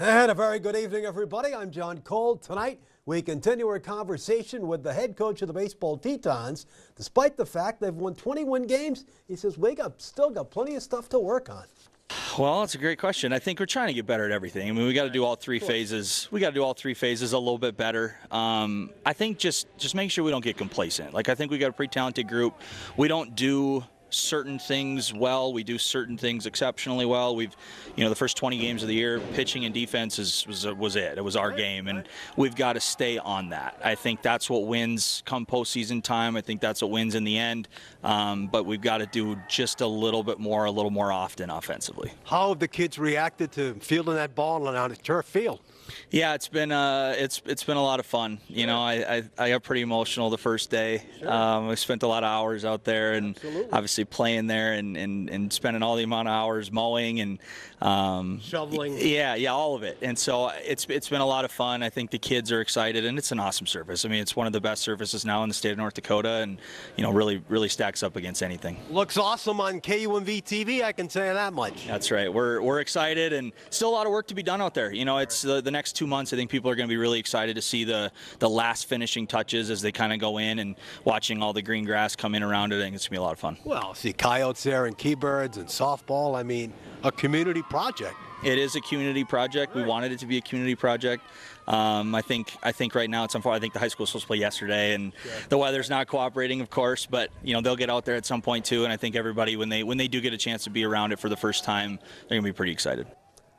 And a very good evening, everybody. I'm John Cole. Tonight, we continue our conversation with the head coach of the baseball Tetons. Despite the fact they've won 21 games, he says we still got plenty of stuff to work on. Well, that's a great question. I think we're trying to get better at everything. I mean, we got to do all three phases. We got to do all three phases a little bit better. I think just make sure we don't get complacent. Like, I think we got a pretty talented group. We don't do certain things well. We do certain things exceptionally well. We've, the first 20 games of the year, pitching and defense was it. It was our game, and we've got to stay on that. I think that's what wins come postseason time. I think that's what wins in the end. But we've got to do just a little more often offensively. How have the kids reacted to fielding that ball on a turf field? Yeah, it's been a lot of fun. I got pretty emotional the first day. Sure. I spent a lot of hours out there, and obviously playing there, and spending all the amount of hours mowing and shoveling. Yeah, all of it. And so it's been a lot of fun. I think the kids are excited, and it's an awesome surface. I mean, it's one of the best surfaces now in the state of North Dakota, and really stacks up against anything. Looks awesome on KUMV TV. I can say that much. That's right. We're excited, and still a lot of work to be done out there. It's the next 2 months. I think people are going to be really excited to see the last finishing touches as they kind of go in, and watching all the green grass come in around it. I think it's going to be a lot of fun. Well, see coyotes there and keybirds and softball. I mean, a community project. It is a community project. We wanted it to be a community project. I think right now it's unfortunate. I think the high school was supposed to play yesterday, and the weather's not cooperating, of course. But they'll get out there at some point too. And I think everybody, when they do get a chance to be around it for the first time, they're gonna be pretty excited.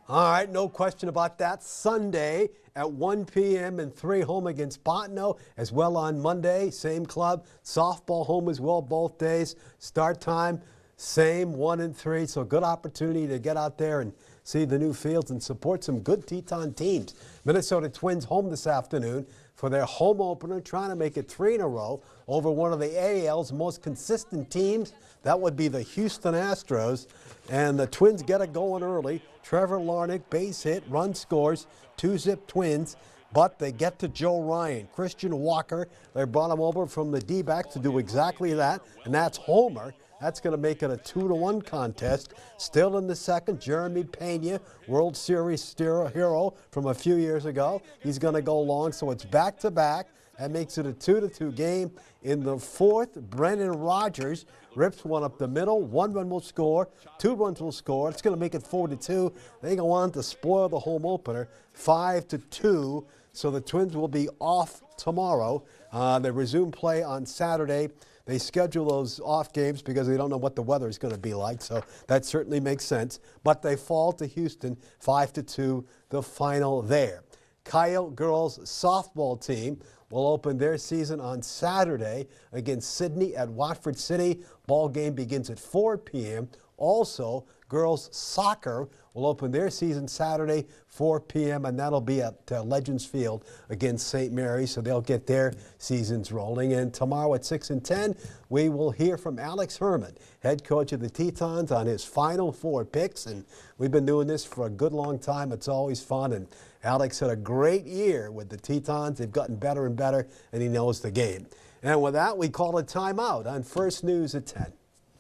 All right, no question about that. Sunday at 1 p.m. and 3 home against Bottineau, as well on Monday, same club. Softball home as well both days. Start time, same 1 and 3. So good opportunity to get out there and see the new fields and support some good Teton teams. Minnesota Twins home this afternoon for their home opener, trying to make it 3 in a row over one of the AL's most consistent teams. That would be the Houston Astros. And the Twins get it going early. Trevor Larnach, base hit, run scores, 2-zip Twins. But they get to Joe Ryan. Christian Walker, they brought him over from the D-backs to do exactly that, and that's homer. That's going to make it a 2-1 contest. Still in the second, Jeremy Pena, World Series hero from a few years ago. He's going to go long, so it's back-to-back. That makes it a 2-2 game. In the fourth, Brendan Rogers rips one up the middle. 1 run will score. 2 runs will score. It's going to make it 4-2. They go on to spoil the home opener, 5-2. So the Twins will be off tomorrow. They resume play on Saturday. They schedule those off games because they don't know what the weather is going to be like, so that certainly makes sense. But they fall to Houston 5-2, the final there. Coyote girls softball team will open their season on Saturday against Sydney at Watford City. Ball game begins at 4 p.m. Also, girls soccer will open their season Saturday, 4 p.m., and that'll be at Legends Field against St. Mary's, so they'll get their seasons rolling. And tomorrow at 6 and 10, we will hear from Alex Herman, head coach of the Tetons, on his Final Four picks. And we've been doing this for a good long time. It's always fun, and Alex had a great year with the Tetons. They've gotten better and better, and he knows the game. And with that, we call a timeout on First News at 10.